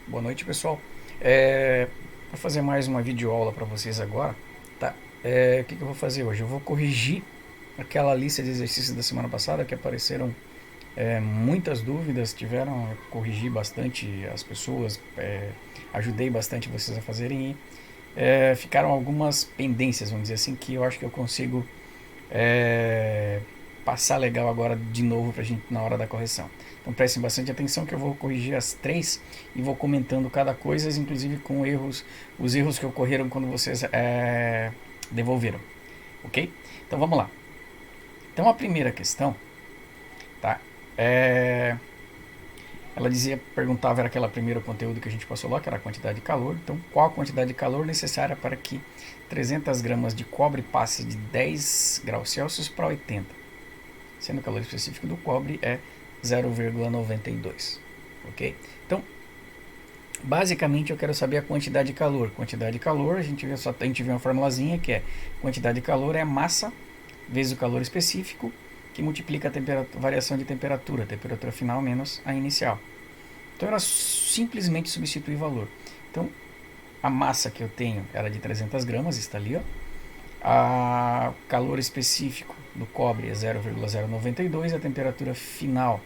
Boa noite, pessoal. Vou fazer mais uma videoaula para vocês agora, tá? O que eu vou fazer hoje? Eu vou corrigir aquela lista de exercícios da semana passada que apareceram muitas dúvidas, tiveram, eu corrigi bastante as pessoas, ajudei bastante vocês a fazerem e ficaram algumas pendências, vamos dizer assim, que eu acho que eu consigo é, passar legal agora de novo pra gente na hora da correção. Então prestem bastante atenção que eu vou corrigir as três e vou comentando cada coisa, inclusive com erros, os erros que ocorreram quando vocês devolveram, ok? Então vamos lá. Então a primeira questão, tá? É, ela dizia, perguntava, era aquela primeiro conteúdo que a gente passou lá, que era a quantidade de calor. Então, qual a quantidade de calor necessária para que 300 gramas de cobre passe de 10 graus Celsius para 80? Sendo o calor específico do cobre é 0,92, ok? Então, basicamente eu quero saber a quantidade de calor. Quantidade de calor, a gente vê uma formulazinha que é quantidade de calor é massa vezes o calor específico, que multiplica a variação de temperatura final menos a inicial. Então era simplesmente substituir valor. Então a massa que eu tenho era de 300 gramas, está ali, ó. A calor específico do cobre é 0,092, a temperatura final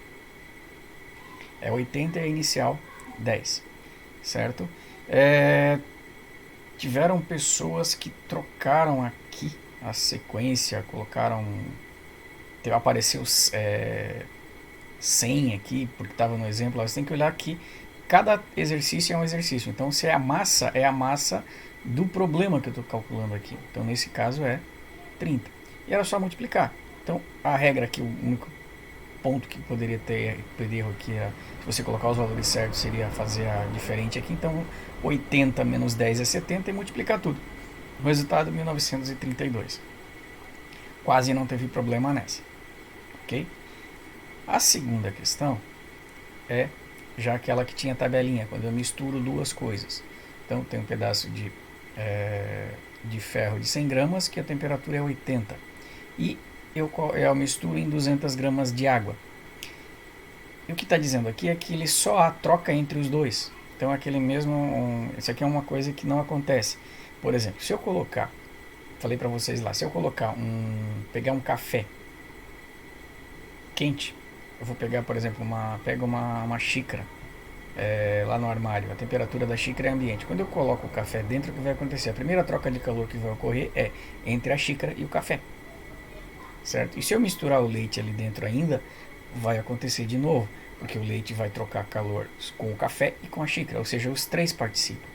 é 80 e a inicial 10, certo? Tiveram pessoas que trocaram aqui a sequência, colocaram, apareceu 100 aqui, porque estava no exemplo, você tem que olhar que cada exercício é um exercício. Então, se é a massa do problema que eu estou calculando aqui. Então, nesse caso é 30. E era só multiplicar. Então, a regra aqui, o único ponto que poderia ter erro aqui é, se você colocar os valores certos, seria fazer a diferente aqui. Então, 80 menos 10 é 70 e multiplicar tudo. O resultado é 1932. Quase não teve problema nessa. Ok? A segunda questão é já aquela que tinha tabelinha, quando eu misturo duas coisas. Então tem um pedaço de ferro de 100 gramas, que a temperatura é 80. E eu misturo em 200 gramas de água. E o que está dizendo aqui é que ele só há troca entre os dois. Então aquele mesmo. Isso aqui é uma coisa que não acontece. Por exemplo, se eu colocar. Falei para vocês lá, se eu colocar pegar um café quente, eu vou pegar, por exemplo, uma xícara lá no armário, a temperatura da xícara é ambiente. Quando eu coloco o café dentro, o que vai acontecer? A primeira troca de calor que vai ocorrer é entre a xícara e o café, certo? E se eu misturar o leite ali dentro ainda, vai acontecer de novo, porque o leite vai trocar calor com o café e com a xícara, ou seja, os três participam,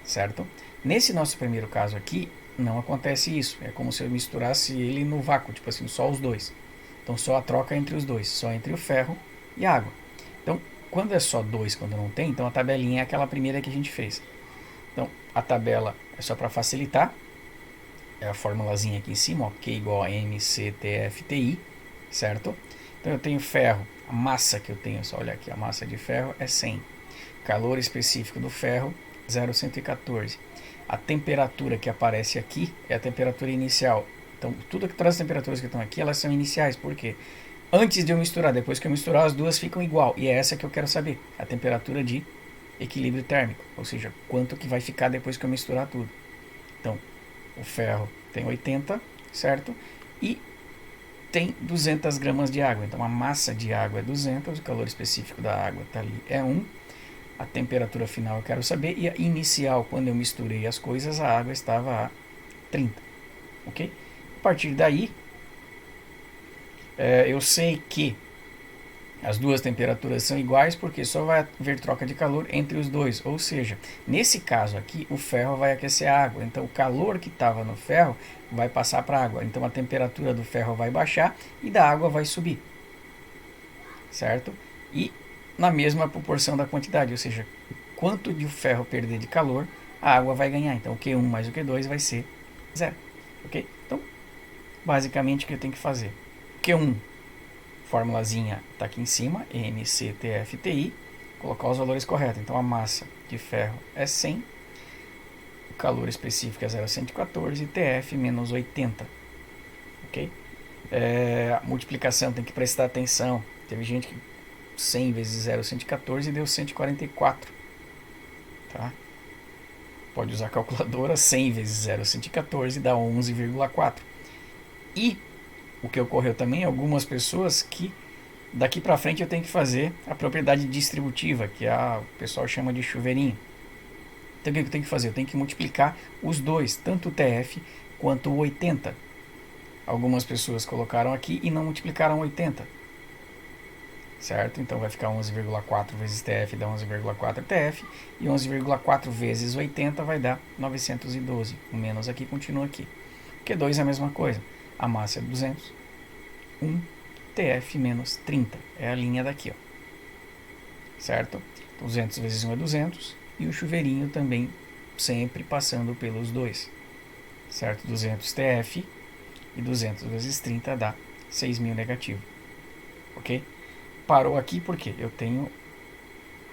certo? Nesse nosso primeiro caso aqui, não acontece isso. É como se eu misturasse ele no vácuo, tipo assim, só os dois. Então só a troca entre os dois, só entre o ferro e a água. Então, quando é só dois, quando não tem, então a tabelinha é aquela primeira que a gente fez. Então, a tabela é só para facilitar. É a formulazinha aqui em cima, ó, Q igual a MCTFTI, certo? Então eu tenho ferro, a massa que eu tenho, só olhar aqui, a massa de ferro é 100. Calor específico do ferro, 0,114. A temperatura que aparece aqui é a temperatura inicial. Então, todas as temperaturas que estão aqui, elas são iniciais. Por quê? Antes de eu misturar, depois que eu misturar, as duas ficam igual. E é essa que eu quero saber, a temperatura de equilíbrio térmico. Ou seja, quanto que vai ficar depois que eu misturar tudo. Então, o ferro tem 80, certo? E tem 200 gramas de água. Então, a massa de água é 200, o calor específico da água está ali é 1. A temperatura final eu quero saber. E a inicial, quando eu misturei as coisas, a água estava a 30. Ok? A partir daí, eu sei que as duas temperaturas são iguais porque só vai haver troca de calor entre os dois. Ou seja, nesse caso aqui, o ferro vai aquecer a água. Então, o calor que estava no ferro vai passar para a água. Então, a temperatura do ferro vai baixar e da água vai subir. Certo? E na mesma proporção da quantidade. Ou seja, quanto de ferro perder de calor, a água vai ganhar. Então, o Q1 mais o Q2 vai ser zero. Ok? Então, basicamente, o que eu tenho que fazer? Q1, formulazinha está aqui em cima, MCTFTI, colocar os valores corretos. Então, a massa de ferro é 100, o calor específico é 0,114, TF menos 80. Ok? A multiplicação tem que prestar atenção. Teve gente que 100 vezes 0,114 deu 144. tá? Pode usar a calculadora. 100 vezes 0,114 dá 11,4. E o que ocorreu também, algumas pessoas que daqui para frente eu tenho que fazer a propriedade distributiva, que o pessoal chama de chuveirinho. Então o que eu tenho que fazer? Eu tenho que multiplicar os dois, tanto o TF quanto o 80. Algumas pessoas colocaram aqui e não multiplicaram 80. Certo? Então vai ficar 11,4 vezes TF dá 11,4 TF. E 11,4 vezes 80 vai dar 912. O menos aqui continua aqui. Q2 é a mesma coisa. A massa é 200. 1 TF menos 30. É a linha daqui, ó. Certo? 200 vezes 1 é 200. E o chuveirinho também sempre passando pelos dois. Certo? 200 TF e 200 vezes 30 dá 6.000 negativo. Ok? Parou aqui porque eu tenho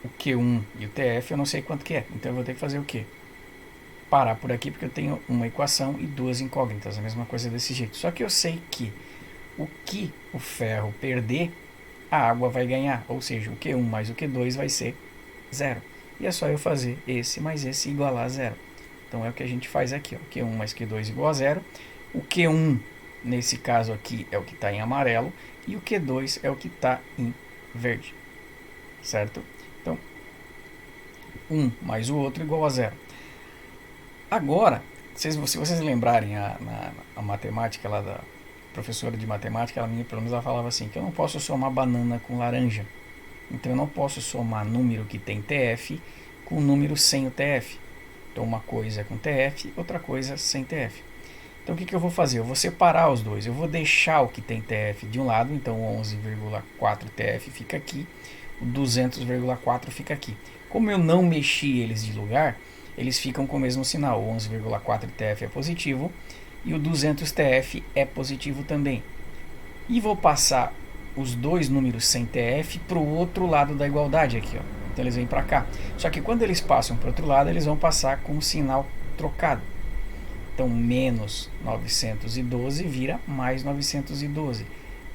o Q1 e o TF, eu não sei quanto que é. Então eu vou ter que fazer o quê? Parar por aqui porque eu tenho uma equação e duas incógnitas. A mesma coisa desse jeito. Só que eu sei que o ferro perder, a água vai ganhar. Ou seja, o Q1 mais o Q2 vai ser 0. E é só eu fazer esse mais esse igualar a 0. Então é o que a gente faz aqui. Ó. Q1 mais Q2 igual a 0. O Q1, nesse caso aqui, é o que está em amarelo. E o Q2 é o que está em verde. Certo? Então, um mais o outro igual a 0. Agora, se vocês lembrarem a matemática lá da professora de matemática, ela pelo menos ela falava assim, que eu não posso somar banana com laranja. Então eu não posso somar número que tem TF com número sem o TF. Então uma coisa é com TF, outra coisa sem TF. Então o que eu vou fazer? Eu vou separar os dois. Eu vou deixar o que tem TF de um lado, então 11,4 TF fica aqui, o 200,4 fica aqui. Como eu não mexi eles de lugar, eles ficam com o mesmo sinal. O 11,4 TF é positivo e o 200 TF é positivo também. E vou passar os dois números sem TF para o outro lado da igualdade aqui, ó. Então eles vêm para cá. Só que quando eles passam para o outro lado, eles vão passar com o sinal trocado. Então menos 912 vira mais 912.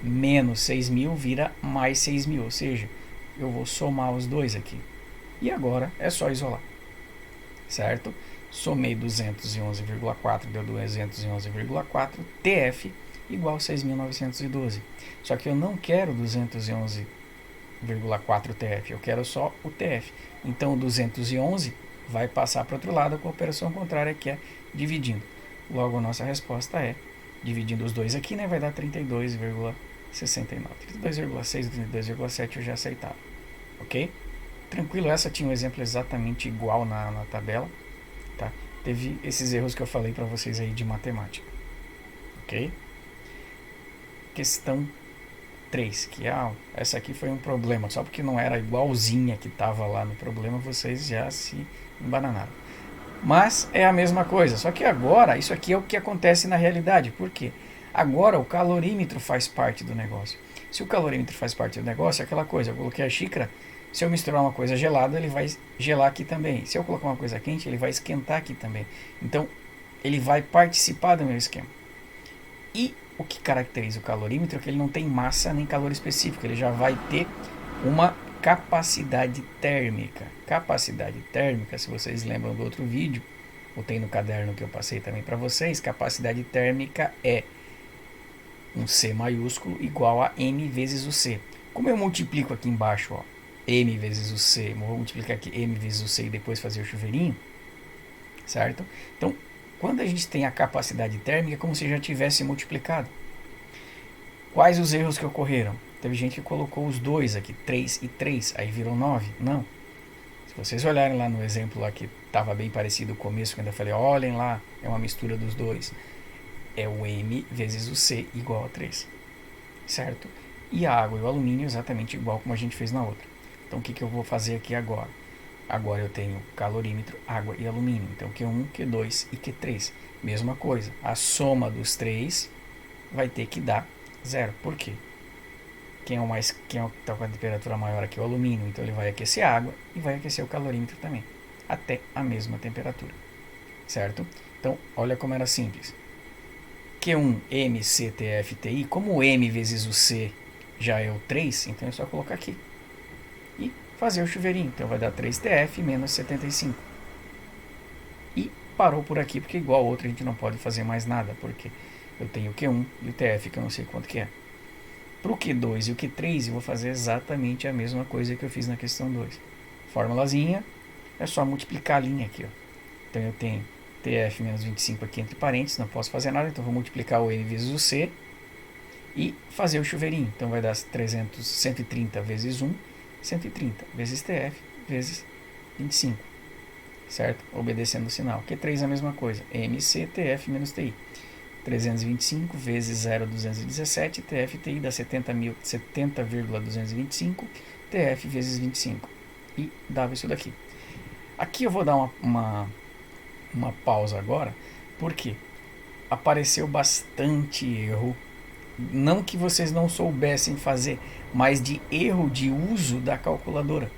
Menos 6.000 vira mais 6.000. Ou seja, eu vou somar os dois aqui. E agora é só isolar. Certo? Somei 211,4, deu 211,4. TF igual a 6.912. Só que eu não quero 211,4 TF, eu quero só o TF. Então o 211 vai passar para o outro lado com a operação contrária, que é dividindo. Logo a nossa resposta é, dividindo os dois aqui, né, vai dar 32,69. 32,6 e 32,7 eu já aceitava. Ok? Tranquilo, essa tinha um exemplo exatamente igual na tabela. Tá? Teve esses erros que eu falei para vocês aí de matemática. Ok? Questão 3, que essa aqui foi um problema, só porque não era igualzinha que estava lá no problema, vocês já se embananaram. Mas é a mesma coisa, só que agora, isso aqui é o que acontece na realidade. Por quê? Agora o calorímetro faz parte do negócio. Se o calorímetro faz parte do negócio, é aquela coisa, eu coloquei a xícara, se eu misturar uma coisa gelada, ele vai gelar aqui também. Se eu colocar uma coisa quente, ele vai esquentar aqui também. Então, ele vai participar do meu esquema. E o que caracteriza o calorímetro é que ele não tem massa nem calor específico, ele já vai ter uma capacidade térmica. Capacidade térmica, se vocês lembram do outro vídeo, ou tem no caderno que eu passei também para vocês, capacidade térmica é um C maiúsculo igual a M vezes o C. Como eu multiplico aqui embaixo, ó, M vezes o C, vou multiplicar aqui M vezes o C e depois fazer o chuveirinho, certo? Então, quando a gente tem a capacidade térmica, é como se já tivesse multiplicado. Quais os erros que ocorreram? Teve gente que colocou os dois aqui, 3 e 3, aí virou 9. Não. Se vocês olharem lá no exemplo lá que estava bem parecido o começo, que eu ainda falei, olhem lá, é uma mistura dos dois. É o M vezes o C igual a 3. Certo? E a água e o alumínio exatamente igual como a gente fez na outra. Então o que eu vou fazer aqui agora? Agora eu tenho calorímetro, água e alumínio. Então Q1, Q2 e Q3. Mesma coisa. A soma dos três vai ter que dar 0. Por quê? Quem é o que está com a temperatura maior aqui? O alumínio. Então ele vai aquecer a água e vai aquecer o calorímetro também. Até a mesma temperatura. Certo? Então, olha como era simples. Q1, M, C, TF, TI. Como o M vezes o C já é o 3, então é só colocar aqui. E fazer o chuveirinho. Então vai dar 3TF menos 75. parou por aqui, porque igual outro a gente não pode fazer mais nada, porque eu tenho o Q1 e o TF que eu não sei quanto que é. Para o Q2 e o Q3 eu vou fazer exatamente a mesma coisa que eu fiz na questão 2. Formulazinha, é só multiplicar a linha aqui. Ó. Então eu tenho TF menos 25 aqui entre parênteses, não posso fazer nada, então vou multiplicar o N vezes o C e fazer o chuveirinho. Então vai dar 130 vezes 1, 130 vezes TF vezes 25, certo? Obedecendo o sinal. Q3 é a mesma coisa, MCTF menos TI. 325 vezes 0,217, TF-TI dá 70,225, TF vezes 25. E dava isso daqui. Aqui eu vou dar uma pausa agora, porque apareceu bastante erro. Não que vocês não soubessem fazer, mas de erro de uso da calculadora.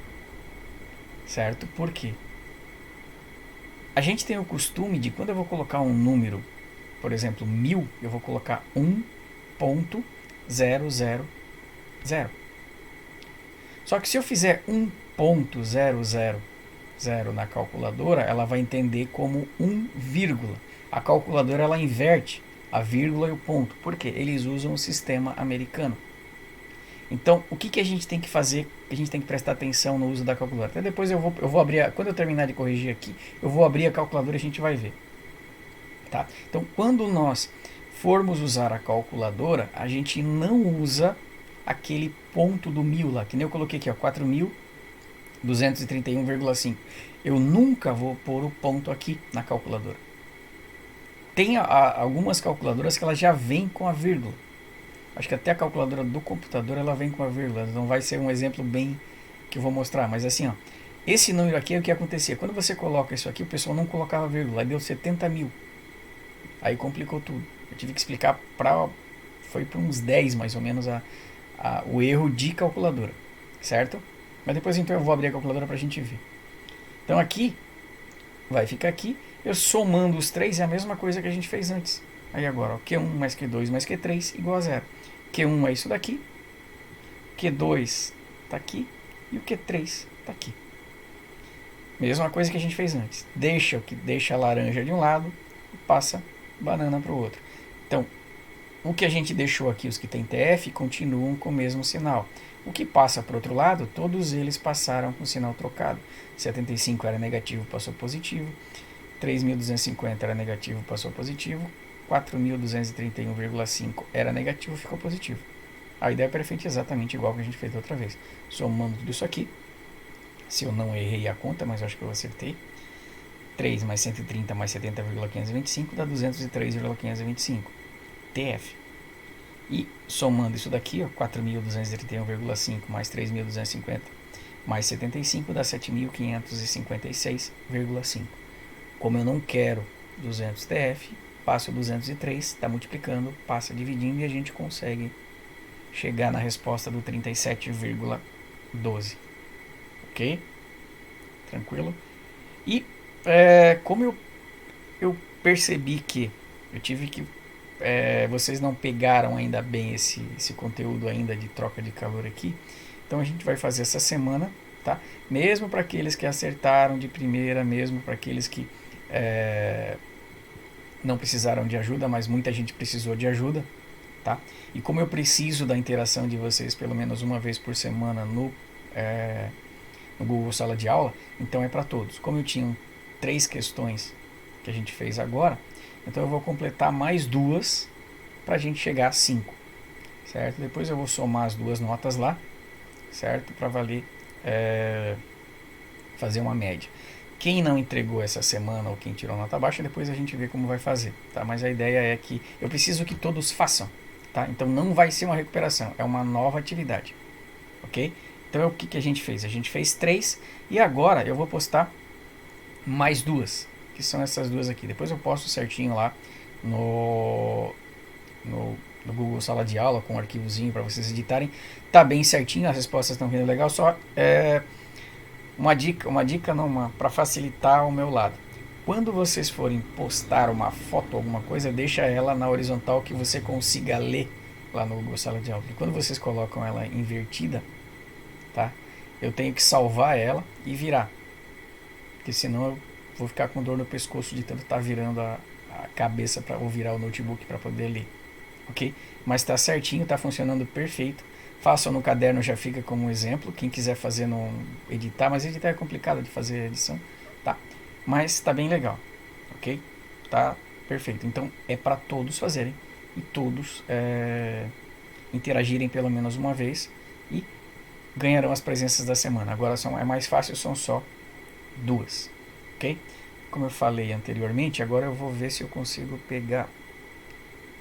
Certo? Por quê? A gente tem o costume de, quando eu vou colocar um número, por exemplo, 1000, eu vou colocar 1.000. Só que se eu fizer 1.000 na calculadora, ela vai entender como 1, vírgula. A calculadora ela inverte a vírgula e o ponto. Por quê? Eles usam o sistema americano. Então, o que a gente tem que fazer? A gente tem que prestar atenção no uso da calculadora. Até depois eu vou abrir, quando eu terminar de corrigir aqui, eu vou abrir a calculadora e a gente vai ver. Tá? Então, quando nós formos usar a calculadora, a gente não usa aquele ponto do 1000 lá, que nem eu coloquei aqui, ó, 4.231,5. Eu nunca vou pôr o ponto aqui na calculadora. Tem algumas calculadoras que ela já vem com a vírgula. Acho que até a calculadora do computador ela vem com a vírgula. Não vai ser um exemplo bem que eu vou mostrar, mas assim, ó, esse número aqui é o que acontecia. Quando você coloca isso aqui, o pessoal não colocava vírgula, aí deu 70 mil. Aí complicou tudo. Eu tive que explicar foi para uns 10 mais ou menos o erro de calculadora, certo? Mas depois então eu vou abrir a calculadora para a gente ver. Então aqui, vai ficar aqui, eu somando os três é a mesma coisa que a gente fez antes. Aí agora, ó, Q1 mais Q2 mais Q3 igual a 0. Q1 é isso daqui, Q2 está aqui e o Q3 está aqui. Mesma coisa que a gente fez antes. Deixa a laranja de um lado e passa banana para o outro. Então, o que a gente deixou aqui, os que tem TF, continuam com o mesmo sinal. O que passa para o outro lado, todos eles passaram com o sinal trocado. 75 era negativo, passou positivo. 3.250 era negativo, passou positivo. 4.231,5 era negativo, ficou positivo. A ideia é perfeita, exatamente igual que a gente fez da outra vez. Somando tudo isso aqui, se eu não errei a conta, mas acho que eu acertei, 3 mais 130 mais 70,525 dá 203,525. TF. E somando isso daqui, 4.231,5 mais 3.250 mais 75 dá 7.556,5. Como eu não quero 200 TF, passo 203, está multiplicando, passa dividindo e a gente consegue chegar na resposta do 37,12. Ok? Tranquilo? E como eu percebi que eu tive que vocês não pegaram ainda bem esse conteúdo ainda de troca de calor aqui, então a gente vai fazer essa semana, tá? Mesmo para aqueles que acertaram de primeira, mesmo para aqueles que não precisaram de ajuda, mas muita gente precisou de ajuda, tá? E como eu preciso da interação de vocês pelo menos uma vez por semana no Google Sala de Aula, então é para todos. Como eu tinha 3 questões que a gente fez agora, então eu vou completar mais 2 para a gente chegar a 5, certo? Depois eu vou somar as 2 notas lá, certo? Para valer, fazer uma média. Quem não entregou essa semana ou quem tirou nota baixa, depois a gente vê como vai fazer, tá? Mas a ideia é que eu preciso que todos façam, tá? Então não vai ser uma recuperação, é uma nova atividade, ok? Então o que a gente fez? A gente fez 3 e agora eu vou postar mais 2, que são essas 2 aqui. Depois eu posto certinho lá no Google Sala de Aula com um arquivozinho para vocês editarem. Tá bem certinho, as respostas estão vindo legal, só uma dica não, para facilitar o meu lado. Quando vocês forem postar uma foto, alguma coisa, deixa ela na horizontal que você consiga ler lá no Google Sala de Aula. E quando vocês colocam ela invertida, tá? Eu tenho que salvar ela e virar, porque senão vou ficar com dor no pescoço de tanto estar virando a cabeça ou virar o notebook para poder ler, ok? Mas está certinho, está funcionando perfeito. Faça no caderno, já fica como um exemplo. Quem quiser fazer no editar, mas editar é complicado de fazer edição, tá? Mas está bem legal, ok? Tá perfeito. Então é para todos fazerem e todos interagirem pelo menos uma vez e ganharão as presenças da semana. Agora é mais fácil, são só 2, ok? Como eu falei anteriormente, agora eu vou ver se eu consigo pegar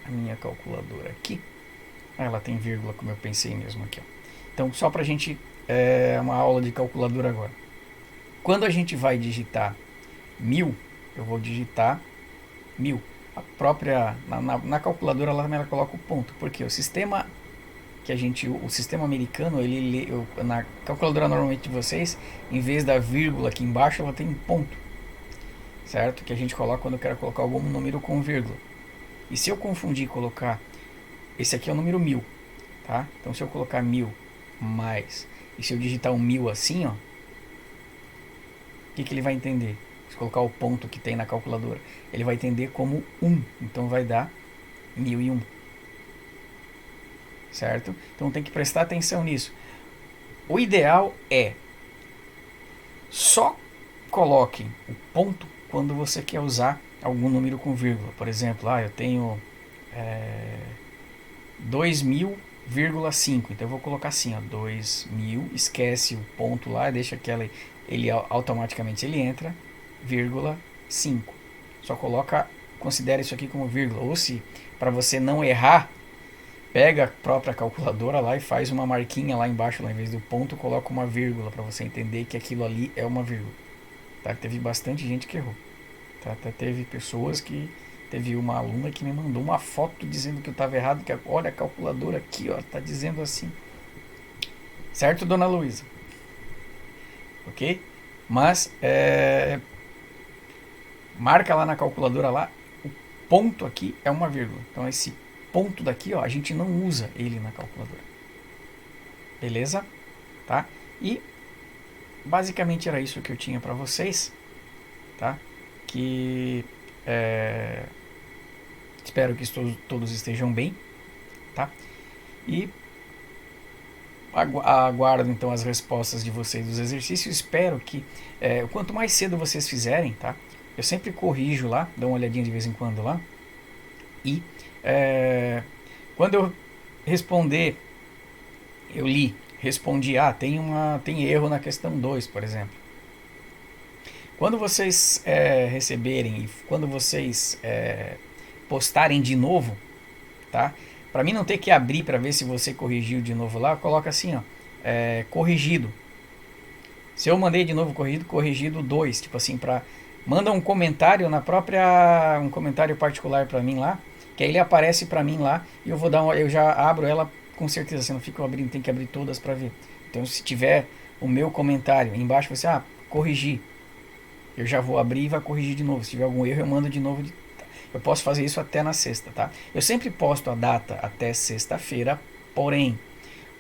a minha calculadora aqui. Ela tem vírgula, como eu pensei mesmo aqui, ó. Então, só para a gente, uma aula de calculadora agora. Quando a gente vai digitar 1000, eu vou digitar 1000. A própria, na calculadora ela coloca o ponto, porque o sistema o sistema americano, na calculadora normalmente de vocês, em vez da vírgula aqui embaixo, ela tem um ponto, certo? Que a gente coloca quando eu quero colocar algum número com vírgula. E se eu confundir e colocar, esse aqui é o número 1000, tá? Então se eu colocar 1000 mais, e se eu digitar um 1000 assim, ó, o que ele vai entender? Se colocar o ponto que tem na calculadora, ele vai entender como 1, então vai dar 1001. Certo? Então tem que prestar atenção nisso. O ideal é só coloque o ponto quando você quer usar algum número com vírgula. Por exemplo, eu tenho 2000,5. Então eu vou colocar assim, ó, 2000, esquece o ponto lá, deixa que ele automaticamente ele entra, vírgula 5. Só considere isso aqui como vírgula. Ou se, para você não errar, pega a própria calculadora lá e faz uma marquinha lá embaixo, lá em vez do ponto, coloca uma vírgula para você entender que aquilo ali é uma vírgula. Tá? Teve bastante gente que errou. Tá? Até teve pessoas que... Teve uma aluna que me mandou uma foto dizendo que eu estava errado, que olha a calculadora aqui, ó, tá dizendo assim. Certo, dona Luísa? Ok? Mas, marca lá na calculadora lá, o ponto aqui é uma vírgula. Então esse ponto daqui, ó, a gente não usa ele na calculadora. Beleza? Tá? E basicamente era isso que eu tinha para vocês, tá? Que espero que todos estejam bem, tá? E aguardo então as respostas de vocês dos exercícios. Espero que quanto mais cedo vocês fizerem, tá? Eu sempre corrijo lá, dou uma olhadinha de vez em quando lá. E quando eu responder, eu respondi, tem erro na questão 2, por exemplo. Quando vocês receberem e quando vocês postarem de novo, tá? Para mim não ter que abrir para ver se você corrigiu de novo lá, coloca assim, ó, corrigido. Se eu mandei de novo corrigido 2, tipo assim, manda um comentário um comentário particular para mim lá, que aí ele aparece para mim lá e eu já abro ela com certeza, você não fica abrindo, tem que abrir todas para ver. Então se tiver o meu comentário embaixo, você corrigir, eu já vou abrir e vai corrigir de novo. Se tiver algum erro, eu mando de novo. Eu posso fazer isso até na sexta, tá? Eu sempre posto a data até sexta-feira, porém,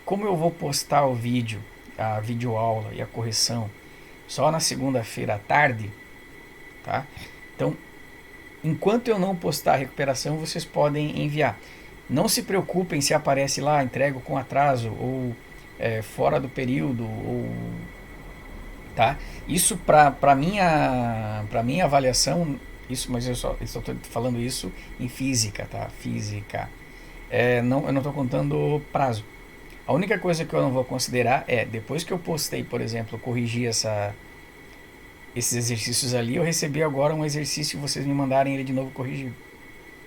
como eu vou postar o vídeo, a videoaula e a correção só na segunda-feira à tarde, tá? Então, enquanto eu não postar a recuperação, vocês podem enviar. Não se preocupem se aparece lá, entrego com atraso, ou fora do período, ou... Tá? Isso para minha avaliação, mas eu só estou falando isso em física, tá? Física. Eu não estou contando prazo. A única coisa que eu não vou considerar depois que eu postei, por exemplo, corrigir esses exercícios ali, eu recebi agora um exercício e vocês me mandarem ele de novo corrigido.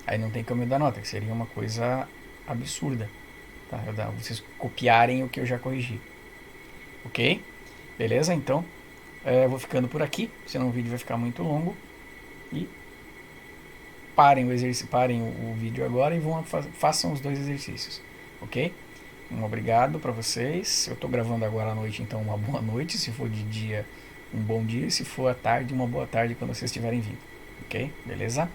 Aí não tem como eu dar nota, que seria uma coisa absurda. Tá? Vocês copiarem o que eu já corrigi. Ok? Beleza? Então, eu vou ficando por aqui, senão o vídeo vai ficar muito longo. E parem o vídeo agora e façam os 2 exercícios. Ok? Um obrigado para vocês. Eu estou gravando agora à noite, então uma boa noite. Se for de dia, um bom dia. Se for à tarde, uma boa tarde quando vocês estiverem vindo. Ok? Beleza?